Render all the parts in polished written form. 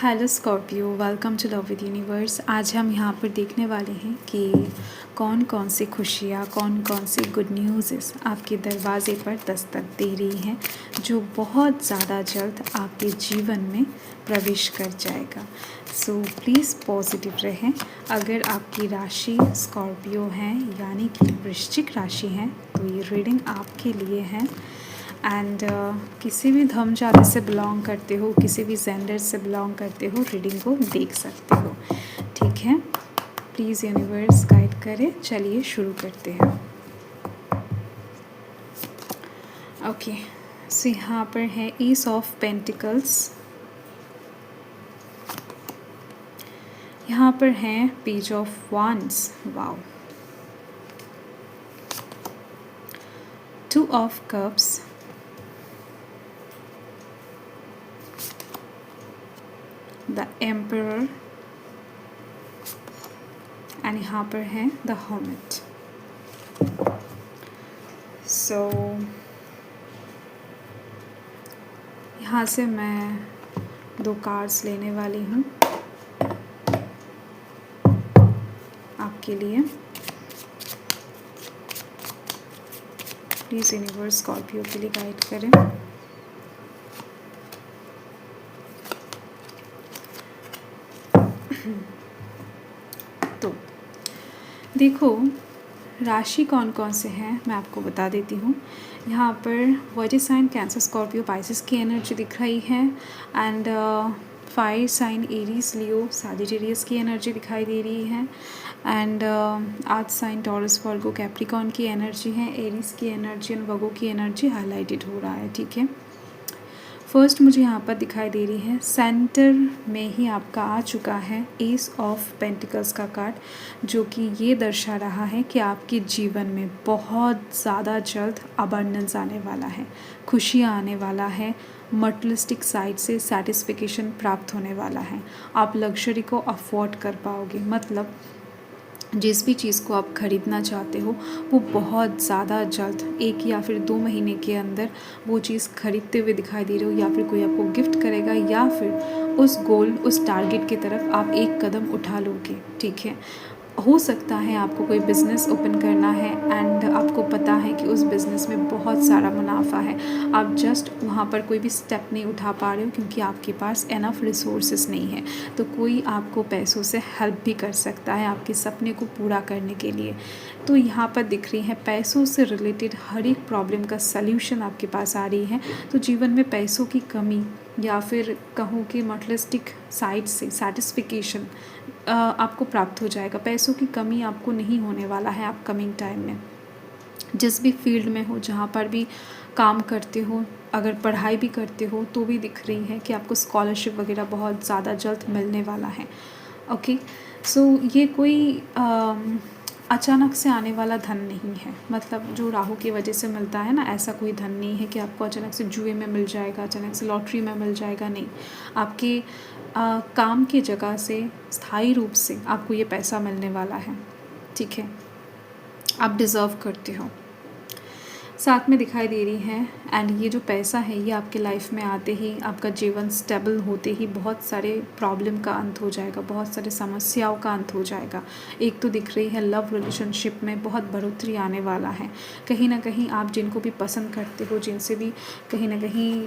Hello Scorpio, welcome to love with universe. आज हम यहाँ पर देखने वाले हैं कि कौन कौन सी खुशियाँ, कौन कौन सी गुड न्यूज़ आपके दरवाज़े पर दस्तक दे रही हैं, जो बहुत ज़्यादा जल्द आपके जीवन में प्रवेश कर जाएगा। सो प्लीज़ पॉजिटिव रहें। अगर आपकी राशि स्कॉर्पियो है यानी कि वृश्चिक राशि है, तो ये रीडिंग आपके लिए है। एंड किसी भी धर्म जाति से बिलोंग करते हो, किसी भी जेंडर से बिलोंग करते हो, रीडिंग को देख सकते हो। ठीक है, प्लीज़ यूनिवर्स गाइड करे। चलिए शुरू करते हैं। ओके, सो यहाँ पर है एस ऑफ पेंटिकल्स, यहाँ पर है page of wands, wow, two of cups, the emperor, and यहाँ पर है द हर्मिट। सो यहाँ से मैं 2 कार्ड्स लेने वाली हूँ आपके लिए। प्लीज़ यूनिवर्स स्कॉर्पियो के लिए गाइड करें। तो देखो, राशि कौन कौन से हैं मैं आपको बता देती हूँ। यहाँ पर water sign Cancer, Scorpio, Pisces की एनर्जी दिख रही है। And fire sign Aries, Leo, Sagittarius की एनर्जी दिखाई दे रही है। And earth sign Taurus, Virgo, Capricorn की एनर्जी है। एरीज की एनर्जी और वर्गो की एनर्जी हाईलाइटेड हो रहा है। ठीक है, फर्स्ट मुझे यहाँ पर दिखाई दे रही है, सेंटर में ही आपका आ चुका है एस ऑफ पेंटिकल्स का कार्ड, जो कि ये दर्शा रहा है कि आपके जीवन में बहुत ज़्यादा जल्द अबंडेंस आने वाला है, खुशियाँ आने वाला है, मटेरियलिस्टिक साइड से सेटिस्फिकेशन प्राप्त होने वाला है। आप लग्जरी को अफोर्ड कर पाओगे, मतलब जिस भी चीज़ को आप ख़रीदना चाहते हो वो बहुत ज़्यादा जल्द 1 या फिर 2 महीने के अंदर वो चीज़ ख़रीदते हुए दिखाई दे रहे हो, या फिर कोई आपको गिफ्ट करेगा, या फिर उस गोल, उस टारगेट की तरफ आप एक कदम उठा लोगे। ठीक है, हो सकता है आपको कोई बिज़नेस ओपन करना है एंड आपको पता है कि उस बिज़नेस में बहुत सारा मुनाफा है, आप जस्ट वहाँ पर कोई भी स्टेप नहीं उठा पा रहे हो क्योंकि आपके पास एनफ रिसोर्सेस नहीं है। तो कोई आपको पैसों से हेल्प भी कर सकता है आपके सपने को पूरा करने के लिए। तो यहाँ पर दिख रही है पैसों से रिलेटेड हर एक प्रॉब्लम का सल्यूशन आपके पास आ रही है। तो जीवन में पैसों की कमी या फिर कहूँ कि मटेरियलिस्टिक साइड से सेटिस्फिकेशन आपको प्राप्त हो जाएगा। पैसों की कमी आपको नहीं होने वाला है अपकमिंग टाइम में। जिस भी फील्ड में हो, जहाँ पर भी काम करते हो, अगर पढ़ाई भी करते हो तो भी दिख रही है कि आपको स्कॉलरशिप वगैरह बहुत ज़्यादा जल्द मिलने वाला है। ओके, सो ये कोई अचानक से आने वाला धन नहीं है, मतलब जो राहु की वजह से मिलता है ना, ऐसा कोई धन नहीं है कि आपको अचानक से जुए में मिल जाएगा, अचानक से लॉटरी में मिल जाएगा। नहीं, आपके काम की जगह से स्थायी रूप से आपको ये पैसा मिलने वाला है। ठीक है, आप डिज़र्व करते हो। साथ में दिखाई दे रही है, एंड ये जो पैसा है ये आपके लाइफ में आते ही, आपका जीवन स्टेबल होते ही बहुत सारे प्रॉब्लम का अंत हो जाएगा, बहुत सारे समस्याओं का अंत हो जाएगा। एक तो दिख रही है लव रिलेशनशिप में बहुत बढ़ोतरी आने वाला है। कहीं ना कहीं आप जिनको भी पसंद करते हो, जिनसे भी कहीं ना कहीं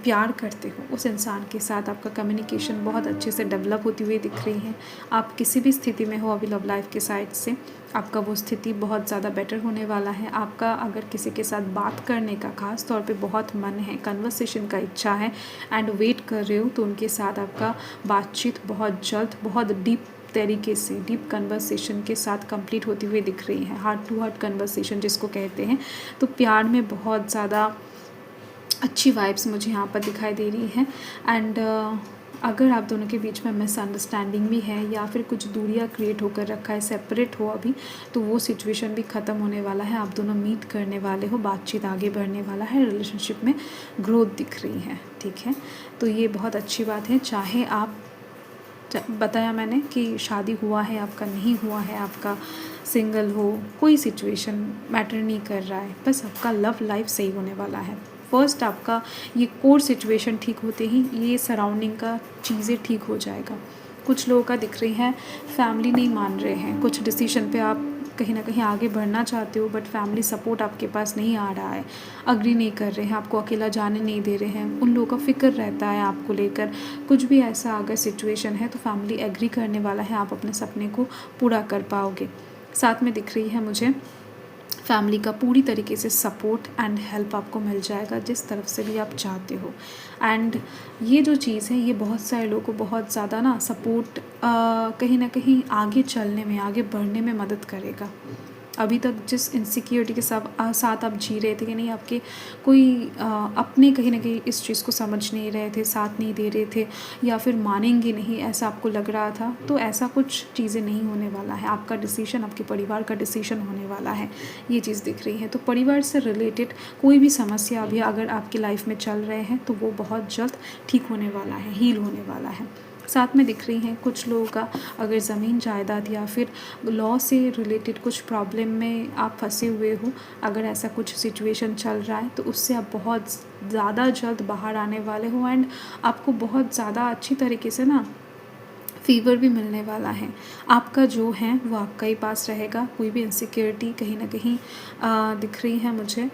प्यार करते हो, उस इंसान के साथ आपका कम्युनिकेशन बहुत अच्छे से डेवलप होती हुई दिख रही है। आप किसी भी स्थिति में हो अभी लव लाइफ के साइड से, आपका वो स्थिति बहुत ज़्यादा बेटर होने वाला है। आपका अगर किसी के साथ बात करने का खास तौर पे बहुत मन है, कन्वर्सेशन का इच्छा है एंड वेट कर रहे हो, तो उनके साथ आपका बातचीत बहुत जल्द, बहुत डीप तरीके से, डीप कन्वर्सेशन के साथ कंप्लीट होती हुई दिख रही है। हार्ट टू हार्ट कन्वर्सेशन जिसको कहते हैं। तो प्यार में बहुत ज़्यादा अच्छी वाइब्स मुझे यहाँ पर दिखाई दे रही है। एंड अगर आप दोनों के बीच में मिसअंडरस्टैंडिंग भी है या फिर कुछ दूरियां क्रिएट होकर रखा है, सेपरेट हो अभी, तो वो सिचुएशन भी ख़त्म होने वाला है। आप दोनों मीट करने वाले हो, बातचीत आगे बढ़ने वाला है, रिलेशनशिप में ग्रोथ दिख रही है। ठीक है, तो ये बहुत अच्छी बात है। चाहे आप, बताया मैंने कि शादी हुआ है आपका, नहीं हुआ है आपका, सिंगल हो, कोई सिचुएशन मैटर नहीं कर रहा है, बस आपका लव लाइफ सही होने वाला है। फर्स्ट आपका ये कोर सिचुएशन ठीक होते ही ये सराउंडिंग का चीज़ें ठीक हो जाएगा। कुछ लोगों का दिख रही है फैमिली नहीं मान रहे हैं, कुछ डिसीजन पे आप कहीं ना कहीं आगे बढ़ना चाहते हो बट फैमिली सपोर्ट आपके पास नहीं आ रहा है, अग्री नहीं कर रहे हैं, आपको अकेला जाने नहीं दे रहे हैं, उन लोगों का फिक्र रहता है आपको लेकर। कुछ भी ऐसा अगर सिचुएशन है तो फैमिली एग्री करने वाला है, आप अपने सपने को पूरा कर पाओगे। साथ में दिख रही है मुझे फैमिली का पूरी तरीके से सपोर्ट एंड हेल्प आपको मिल जाएगा जिस तरफ से भी आप चाहते हो। एंड ये जो चीज़ है ये बहुत सारे लोगों को बहुत ज़्यादा ना सपोर्ट कहीं ना कहीं आगे चलने में, आगे बढ़ने में मदद करेगा। अभी तक जिस इनसिक्योरिटी के साथ आप जी रहे थे कि नहीं, आपके कोई अपने कहीं ना कहीं इस चीज़ को समझ नहीं रहे थे, साथ नहीं दे रहे थे या फिर मानेंगे नहीं, ऐसा आपको लग रहा था, तो ऐसा कुछ चीज़ें नहीं होने वाला है। आपका डिसीजन आपके परिवार का डिसीजन होने वाला है, ये चीज़ दिख रही है। तो परिवार से रिलेटेड कोई भी समस्या अभी अगर आपकी लाइफ में चल रहे हैं तो वो बहुत जल्द ठीक होने वाला है, हील होने वाला है। साथ में दिख रही हैं कुछ लोगों का अगर ज़मीन जायदाद या फिर लॉ से रिलेटेड कुछ प्रॉब्लम में आप फंसे हुए हो, अगर ऐसा कुछ सिचुएशन चल रहा है तो उससे आप बहुत ज़्यादा जल्द बाहर आने वाले हो एंड आपको बहुत ज़्यादा अच्छी तरीके से ना फीवर भी मिलने वाला है। आपका जो है वो आपका ही पास रहेगा। कोई भी इनसिक्योरिटी कहीं ना कहीं दिख रही है मुझे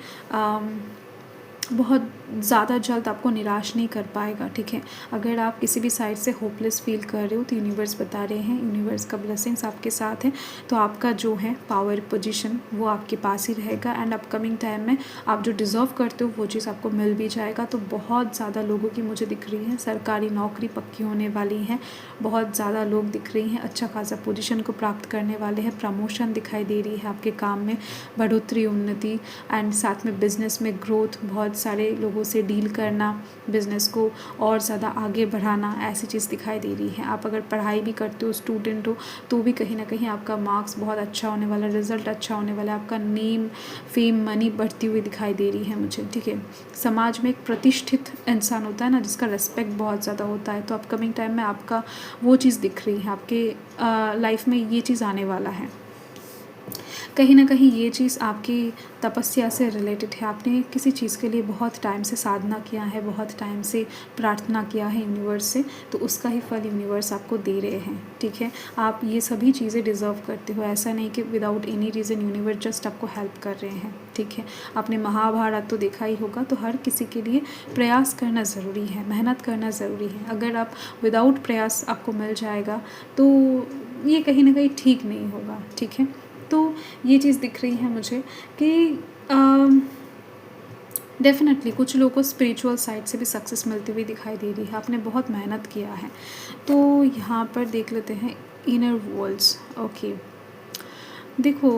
बहुत ज़्यादा जल्द आपको निराश नहीं कर पाएगा, ठीक है। अगर आप किसी भी साइड से होपलेस फील कर रहे हो तो यूनिवर्स बता रहे हैं, यूनिवर्स का ब्लेसिंग्स आपके साथ है, तो आपका जो है पावर पोजीशन वो आपके पास ही रहेगा एंड अपकमिंग टाइम में आप जो डिज़र्व करते हो वो चीज़ आपको मिल भी जाएगा। तो बहुत ज़्यादा लोगों की मुझे दिख रही है सरकारी नौकरी पक्की होने वाली है, बहुत ज़्यादा लोग दिख रही हैं अच्छा खासा पोजीशन को प्राप्त करने वाले हैं, प्रमोशन दिखाई दे रही है आपके काम में, बढ़ोतरी, उन्नति एंड साथ में बिजनेस में ग्रोथ, बहुत सारे लोगों से डील करना, बिज़नेस को और ज़्यादा आगे बढ़ाना, ऐसी चीज़ दिखाई दे रही है। आप अगर पढ़ाई भी करते हो, स्टूडेंट हो, तो भी कहीं ना कहीं आपका मार्क्स बहुत अच्छा होने वाला, रिजल्ट अच्छा होने वाला है, आपका नेम, फेम, मनी बढ़ती हुई दिखाई दे रही है मुझे, ठीक है। समाज में एक प्रतिष्ठित इंसान होता है ना जिसका रेस्पेक्ट बहुत ज़्यादा होता है, तो अपकमिंग टाइम में आपका वो चीज़ दिख रही है, आपके लाइफ में ये चीज़ आने वाला है। कहीं ना कहीं ये चीज़ आपकी तपस्या से रिलेटेड है। आपने किसी चीज़ के लिए बहुत टाइम से साधना किया है, बहुत टाइम से प्रार्थना किया है यूनिवर्स से, तो उसका ही फल यूनिवर्स आपको दे रहे हैं, ठीक है। आप ये सभी चीज़ें डिज़र्व करते हो, ऐसा नहीं कि without any reason universe just आपको हेल्प कर रहे हैं, ठीक है। आपने महाभारत तो देखा ही होगा, तो हर किसी के लिए प्रयास करना ज़रूरी है, मेहनत करना ज़रूरी है। अगर आप विदाउट प्रयास आपको मिल जाएगा तो ये कहीं ना कहीं ठीक नहीं होगा, ठीक है। तो ये चीज़ दिख रही है मुझे कि डेफिनेटली कुछ लोगों को स्पिरिचुअल साइड से भी सक्सेस मिलती हुई दिखाई दे रही है, आपने बहुत मेहनत किया है। तो यहाँ पर देख लेते हैं इनर वर्ल्ड्स। ओके, देखो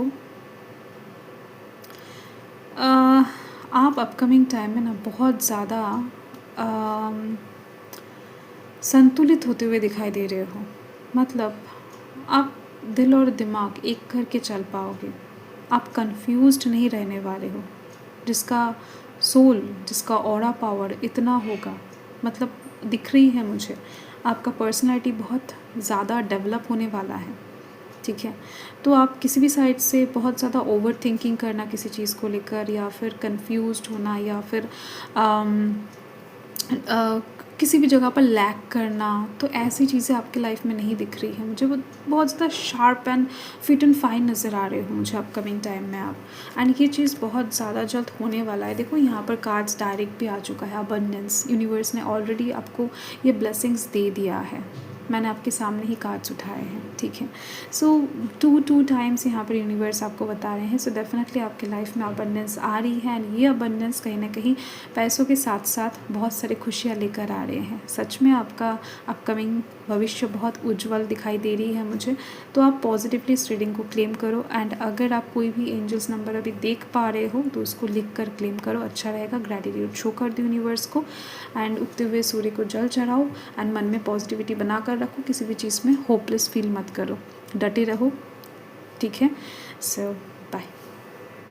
आप अपकमिंग टाइम में ना बहुत ज़्यादा संतुलित होते हुए दिखाई दे रहे हो, मतलब आप दिल और दिमाग एक करके चल पाओगे, आप कंफ्यूज्ड नहीं रहने वाले हो। जिसका सोल, जिसका ऑरा पावर इतना होगा, मतलब दिख रही है मुझे आपका पर्सनालिटी बहुत ज़्यादा डेवलप होने वाला है, ठीक है। तो आप किसी भी साइड से बहुत ज़्यादा ओवर थिंकिंग करना किसी चीज़ को लेकर, या फिर कंफ्यूज्ड होना, या फिर किसी भी जगह पर लैक करना, तो ऐसी चीज़ें आपकी लाइफ में नहीं दिख रही है मुझे। वो बहुत ज़्यादा sharp and fit and fine नज़र आ रहे हो मुझे अपकमिंग टाइम में आप, एंड ये चीज़ बहुत ज़्यादा जल्द होने वाला है। देखो यहाँ पर कार्ड्स डायरेक्ट भी आ चुका है, अबंडेंस, यूनिवर्स ने ऑलरेडी आपको ये ब्लेसिंग्स दे दिया है, मैंने आपके सामने ही कार्ड्स उठाए हैं, ठीक है। सो टू टाइम्स यहाँ पर यूनिवर्स आपको बता रहे हैं। सो डेफिनेटली आपके लाइफ में अबंडेंस आ रही है, एंड ये अबंडेंस कहीं ना कहीं पैसों के साथ साथ बहुत सारी खुशियाँ लेकर आ रहे हैं। सच में आपका अपकमिंग भविष्य बहुत उज्जवल दिखाई दे रही है मुझे। तो आप पॉजिटिवली इस रीडिंग को क्लेम करो, एंड अगर आप कोई भी एंजल्स नंबर अभी देख पा रहे हो तो उसको लिख कर क्लेम करो, अच्छा रहेगा। ग्रैटिट्यूड शो कर दो यूनिवर्स को, एंड उगते हुए सूर्य को जल चढ़ाओ, एंड मन में पॉजिटिविटी बनाकर रखो, किसी भी चीज़ में होपलेस फील मत करो, डटे रहो, ठीक है। सो बाय।